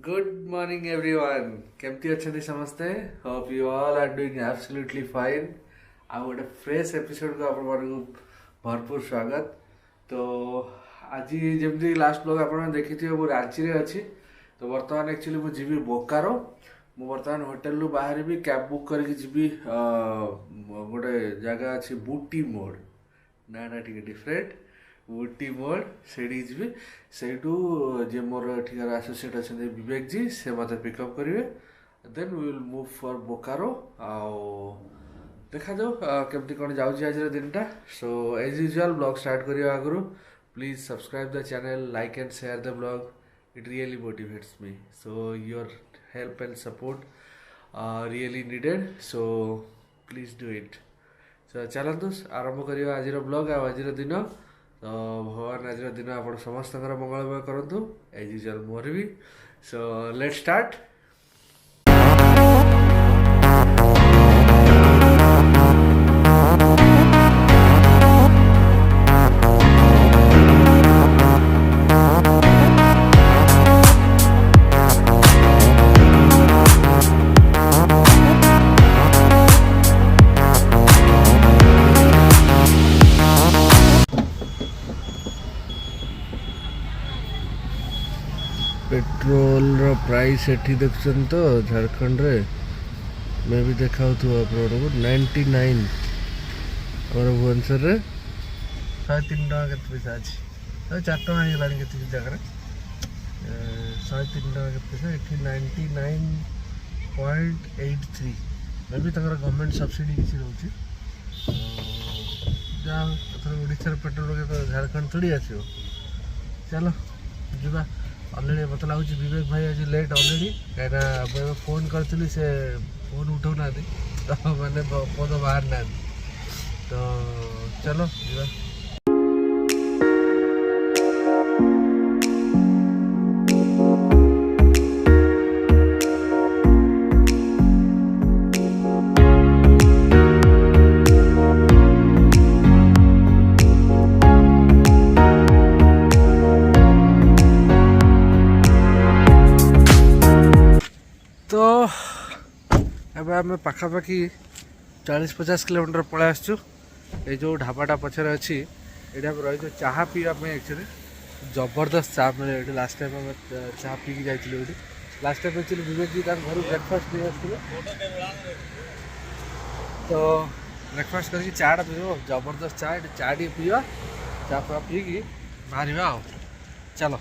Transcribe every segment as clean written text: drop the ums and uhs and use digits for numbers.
Good morning everyone. केमती अच्छे समस्ते? Hope you all are doing absolutely fine. ଆଉ ଗୋଟେ ଫ୍ରେଶ୍ ଏପିସୋଡ଼କୁ ଆପଣମାନଙ୍କୁ ଭରପୁର ସ୍ୱାଗତ। ତ ଆଜି ଯେମିତି ଲାଷ୍ଟ ବ୍ଲଗ୍ ଆପଣ ଦେଖିଥିବେ ମୁଁ ରାଞ୍ଚିରେ ଅଛି। ତ ବର୍ତ୍ତମାନ ଆକ୍ଚୁଆଲି ମୁଁ ଯିବି ବୋକାରୋ। ମୁଁ ବର୍ତ୍ତମାନ ହୋଟେଲରୁ ବାହାରିବି, କ୍ୟାବ୍ ବୁକ୍ କରିକି ଯିବି ଗୋଟେ ଜାଗା ଅଛି ବୁଟି ମୋଡ଼, ନାଁଟା ଟିକେ ଡିଫରେଣ୍ଟ। ବୁଟି ମୋଡ଼ ସେଇଠିକି ଯିବି। ସେଇଠୁ ଯିଏ ମୋର ଏଠିକାର ଆସୋସିଏଟ୍ ଅଛନ୍ତି ବିବେକ ଜୀ, ସେ ମୋତେ ପିକଅପ୍ କରିବେ। Then we will move for Bokaro. ଆଉ ଦେଖାଯାଉ କେମିତି କ'ଣ ଯାଉଛି ଆଜିର ଦିନଟା। So as usual blog start କରିବା ଆଗରୁ please subscribe the channel, like and share the blog. It really motivates me. So your help and support really needed. So please do it. So ଚାଲନ୍ତୁ ଆରମ୍ଭ କରିବା ଆଜିର ବ୍ଲଗ୍ ଆଉ ଆଜିର ଦିନ। ତ ଭଗବାନ ଆଜିର ଦିନ ଆପଣ ସମସ୍ତଙ୍କର ମଙ୍ଗଳମୟ କରନ୍ତୁ, ଏଜ୍ ୟୁଜୁଆଲ୍ ମୋର ବି। So let's start. Petrol price एठी देखुछन तो झारखंड रे मैं भी देखा आपको 99 और भुवनेश्वर रे 103 टका के पैसा अच्छी 4 टका होगा के जगह 103 टका के पैसा एठी 99.83 मैं भी गवर्नमेंट सब्सिडी किसी रोचे जहाँ ओडिशा पेट्रोल के तो झारखंड थोड़ी आसो। चलो जीवा। अलरेडी मत लगुच विवेक भाई आज लेट अलरेडी कहीं फोन करी से फोन उठाऊ ना तो मैंने पद बाहर ना तो चलो जीवा। तो अब आम पाखापाखि 40-50 किलोमीटर पलि आसचु। ये जो ढाबाटा पछरे अच्छी ये रही चाह पीवाई एक्चुअली जबरदस्त चाह मिले ये। लास्ट टाइम आम चाह पी जाइए। लास्ट टाइम एक्चुअली विवेक जी घर ब्रेकफास्ट नहीं आसते तो ब्रेकफास्ट करके चाटा पीब जबरदस्त चाह चा टे पीवा चा फा पी बाहर आओ। चलो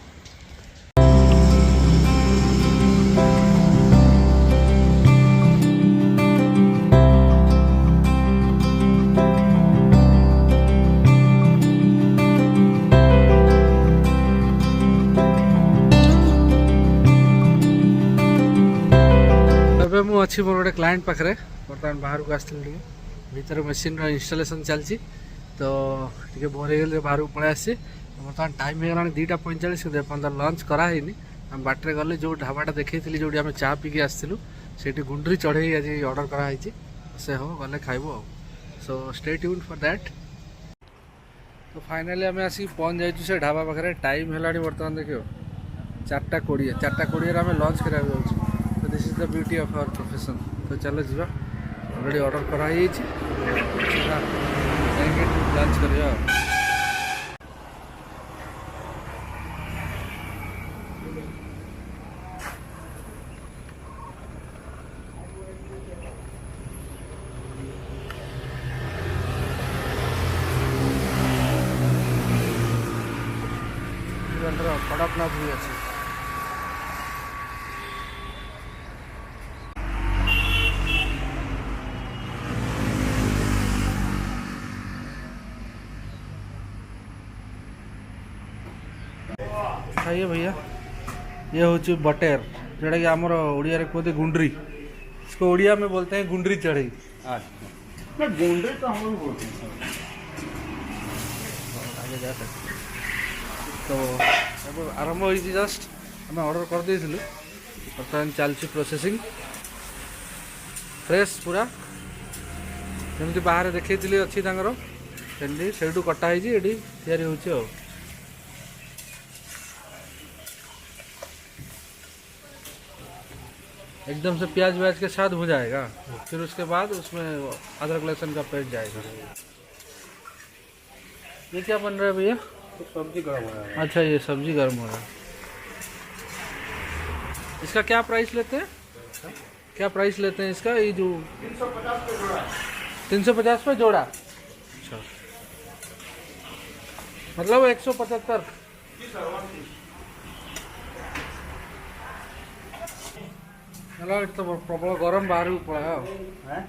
अच्छी मोर गोटे क्लाएंट पाखे बर्तमान बाहर को आसती भीतर मेसीन इनस्टलेशन चलती तो टे बोर हो बाहर को पलि आसी। बर्तमान टाइम हो गला 2:45 पर्यटन लंच कराई आम बाटर गले जो ढाबाटा देखी जो आम चा पीकी आसलु से गुंडरी चढ़ई आज ऑर्डर कराई से हम गले खाइबू। So stay tuned for that. तो फाइनली आम आसिक पहुँच जाइए से ढाबा पाखे। टाइम है बर्तमान देखियो 4:20 आम लंच करा जाऊँ। This is the beauty of our profession. तो चलो जीवा ऑलरेडी ऑर्डर कराई लंच करिया। कड़कनाथ भी अच्छी खाइए भैया। ये हूँ बटेर जोटा कि आमर ओडिया रे कहते गुंडरी। इसको ओडिया में बोलते हैं गुंडरी चढ़ई। गुंडरी तो हम भी बोलते हैं। आगे जा सकते तो अब आरंभ हो जस्ट आम ऑर्डर कर देलु। बर्तमान चलती प्रोसेसिंग फ्रेश पूरा जमी बाहर देखी अच्छी से कटाई ये या एकदम से प्याज व्याज के साथ हो जाएगा, फिर उसके बाद उसमें अदरक लहसुन का पेस्ट जाएगा। ये क्या बन रहा है भैया? तो सब्जी गर्म हो रहा है। अच्छा, ये सब्जी गर्म हो रहा है। इसका क्या प्राइस लेते हैं? क्या प्राइस लेते हैं इसका? ये जो 350 पे जोड़ा। 350 पे जोड़ा। अच्छा, मतलब 175। चलो, ये तो प्रॉपर गरम बाहर भी पड़ा है। हैं?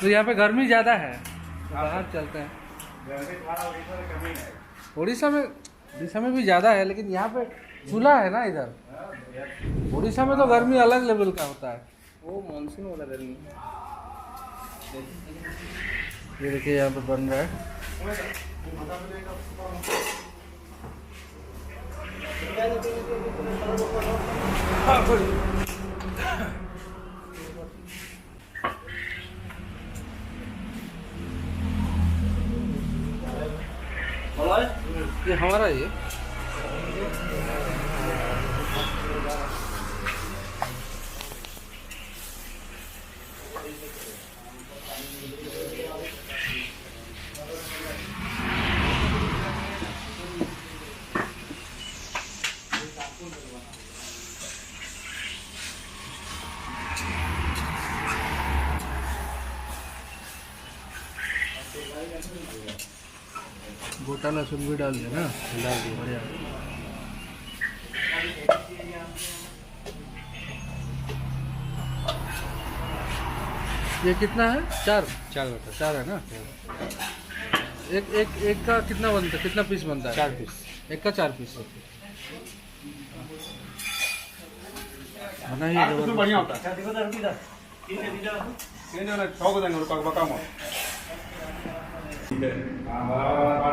तो यहाँ पे गर्मी ज़्यादा है, तो बाहर चलते हैं। उड़ीसा में भी ज़्यादा है, लेकिन यहाँ पे चूल्हा है ना इधर। उड़ीसा में तो गर्मी अलग लेवल का होता है। वो मानसून वाला गर्मी। ये देखिए यहाँ पे बन रहा है। ये हमारा ये गोटा लहसुन भी डाल देना। डाल दिया, बढ़िया। ये कितना है? 4 4 है ना? एक का कितना बनता है? कितना पीस बनता है? 4 पीस। एक का 4 पीस खाना ही जबरदस्त। बढ़िया होता है।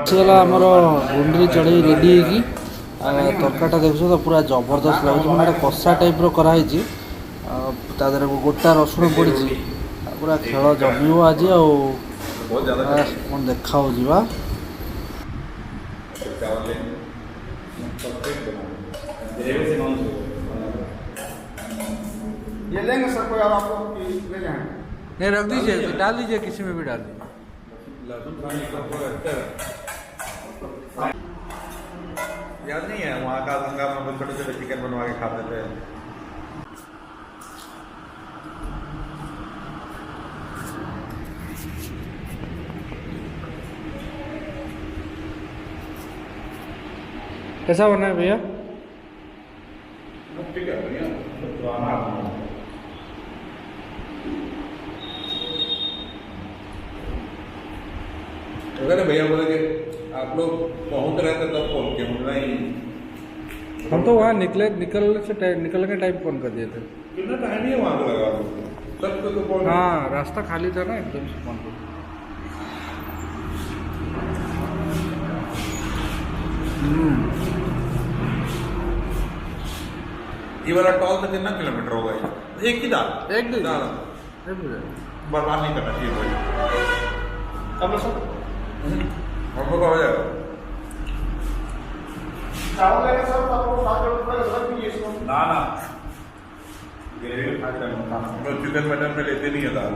चला आमर गुंडरी चढ़ई रेडी होगी तरकाटा देखुछ तो पूरा जबरदस्त लगुच मैंने कषा टाइप कराई तादर गोटा रसुण पड़ी पूरा खेल जमिव आज कौन देखा जा ये लेंगे सर, कोई आप आपको ले जाएं? नहीं, रख दीजिए, डाल दीजिए, किसी में भी डाल दीजिए। याद नहीं है वहाँ का गंगा में हम छोटे छोटे चिकन बनवा के खाते थे। कैसा बना है भैया? ठीक है, बढ़िया। अगर भैया बोले कि आप लोग पहुंच रहे थे तब फोन किया, हम नहीं। हम तो वहाँ निकलने के टाइम फोन कर दिए थे। कितना टाइम ही है वहाँ पे लगा सब तो फोन। हाँ, रास्ता खाली था ना, एकदम से फोन कर। ये वाला टॉल तो कितना किलोमीटर होगा? एक ही दाल, एक दिन दाल बर्बाद नहीं करना चाहिए भाई। अब सर हम लोग हो जाएगा। चावल लेंगे सर, तो आपको 7 रुपये का रख दीजिए इसको। ना ग्रेवी खाते हैं हम लोग, चिकन मटन में लेते नहीं है दाल।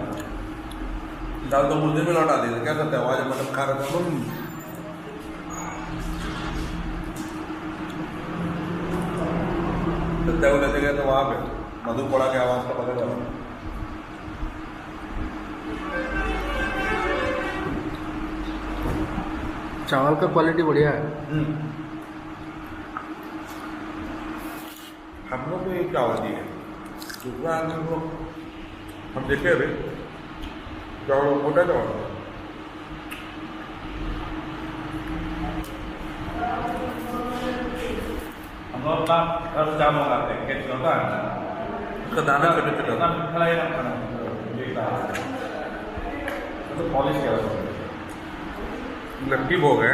दाल तो मुर्गे में लौटा देते, क्या करते हैं आवाज मटन खा रहे थे। तो लेते गए तो वहाँ पे मधुपुरा के आवाज का पता चला। चावल का क्वालिटी बढ़िया है। हम लोग को एक चावल दिए, दूसरा हम लोग हम देखे अभी चावल मोटा चावल। हम लोग अपना घर से चावल मंगाते हैं, खेत होता है ना, उसका दाना छोटे छोटे होता है। खिलाए ना खाना, तो पॉलिश किया हुआ है। लक्की भोग है,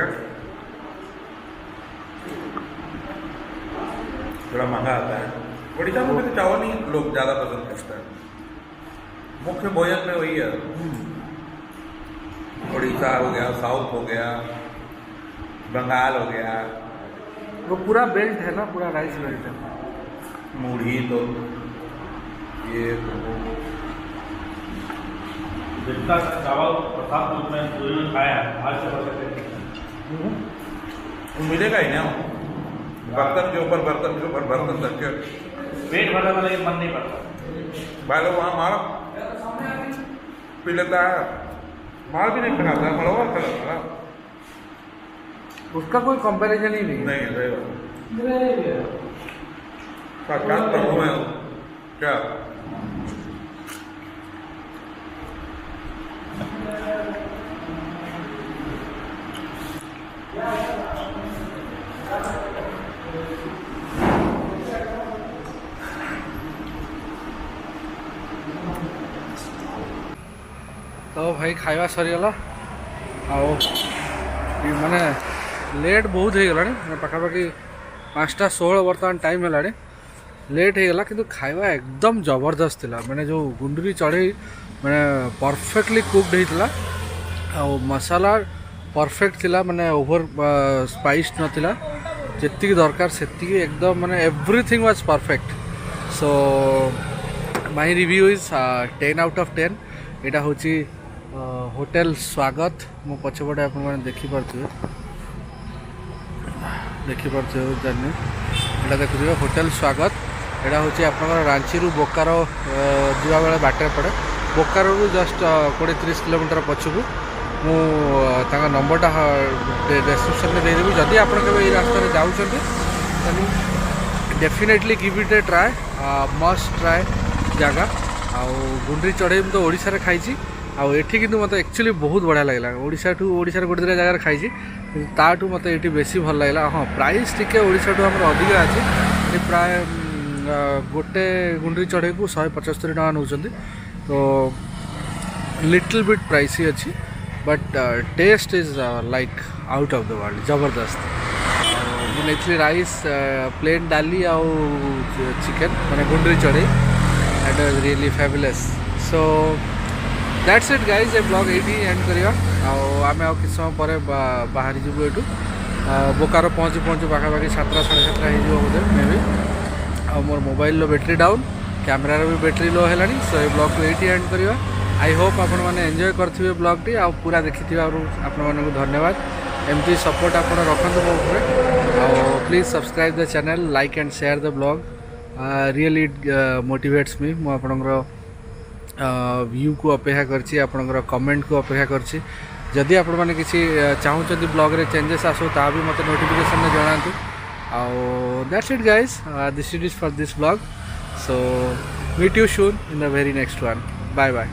थोड़ा महंगा आता है। उड़ीसा में तो चावल ही लोग ज़्यादा पसंद करते हैं, मुख्य भोजन में वही है। उड़ीसा हो गया, साउथ हो गया, बंगाल हो गया। वो पूरा बेल्ट है ना, पूरा राइस बेल्ट है। मूढ़ी तो ये जितना चावल प्रसाद रूप में पूरी में खाया आज से बढ़ सकते मिलेगा ही ना, बर्तन के ऊपर बर्तन रख के पेट भरने वाला ये मन नहीं पड़ता। भाई लोग वहाँ मार पी लेता है, मार भी नहीं खाता है, मड़वा खाता है। उसका कोई कंपैरिजन ही नहीं है। नहीं रहेगा साक्षात प्रभु है क्या। तो भाई खाଇବା ସରିଗଲା ଆଉ ମାନେ लेट बहुत हो गलानी पाखापाखि 5:16 बर्तमान टाइम है लेट हो गला किंतु खाଇବା एकदम जबरदस्त थिला माने जो गुंडरी चढ़ई माने परफेक्टली कुक्ड होता आ मसाला परफेक्ट थिला माने ओवर स्पाइस नथिला जेतिक दरकार सेतिक एकदम माने everything was perfect. So my review is 10 out of 10। एटा होची होटल स्वागत मो पछपटे आप देखिपे जानी एटा देखुए होटल स्वागत। एटा हूँ आप रांची रु बोकारो जावा बेले बाटे पड़े बोकारो रु जस्ट 20-30 किलोमीटर पछकू मु नंबरटा डिस्क्रिप्शन में देदेवी। जदि आप रास्ता जाऊँच definitely give it a try must try जगह आउ गुंडरी चढ़ई तो ओडिशा रे खाई आठी कि मत एक्चुअली बहुत बढ़िया लगला। ओडिशा गोटे दिटा जगह खाई ताठू मत ये बेसी भल लगला। हाँ प्राइस टिके ओडिशा टू आम अधिक अच्छे प्राय गोटे गुंडरी चढ़ई को 175 टका नौ तो लिटिल बिट प्राइसी अच्छी but taste is like out of the world जबरदस्त। मुझे राइस प्लेन डाली आउ चिकेन मैंने गुंडरी चढ़ई and was really fabulous. So that's it guys A blog ये एंड करिया आम कि समय पर बाहरी जीवु एटू बोकारो पहुँचू पाखापाखि 7-7:30 हो बोधे मे भी आ मोर मोबाइल बैटेरी डाउन कैमेरार भी बैटेरी लो है। सो ये ब्लॉग को ये एंड करिया। आई होप आपण मैंने एंजॉय करेंगे ब्लॉग टी आ पूरा देखि आपण मानक धन्यवाद। एमती सपोर्ट आप रखते मो please subscribe the channel like and share the blog really motivates me. मु आपणकर व्यू को अपेक्षा करछि आपणकर कमेंट को अपेक्षा करछि। जदि आपण माने किसी चाहूचंती ब्लॉग रे चेंजेस आसो ता भी मते नोटिफिकेशन में जणातु। That's it guys this is for this blog. So meet you soon in the very next one. Bye bye.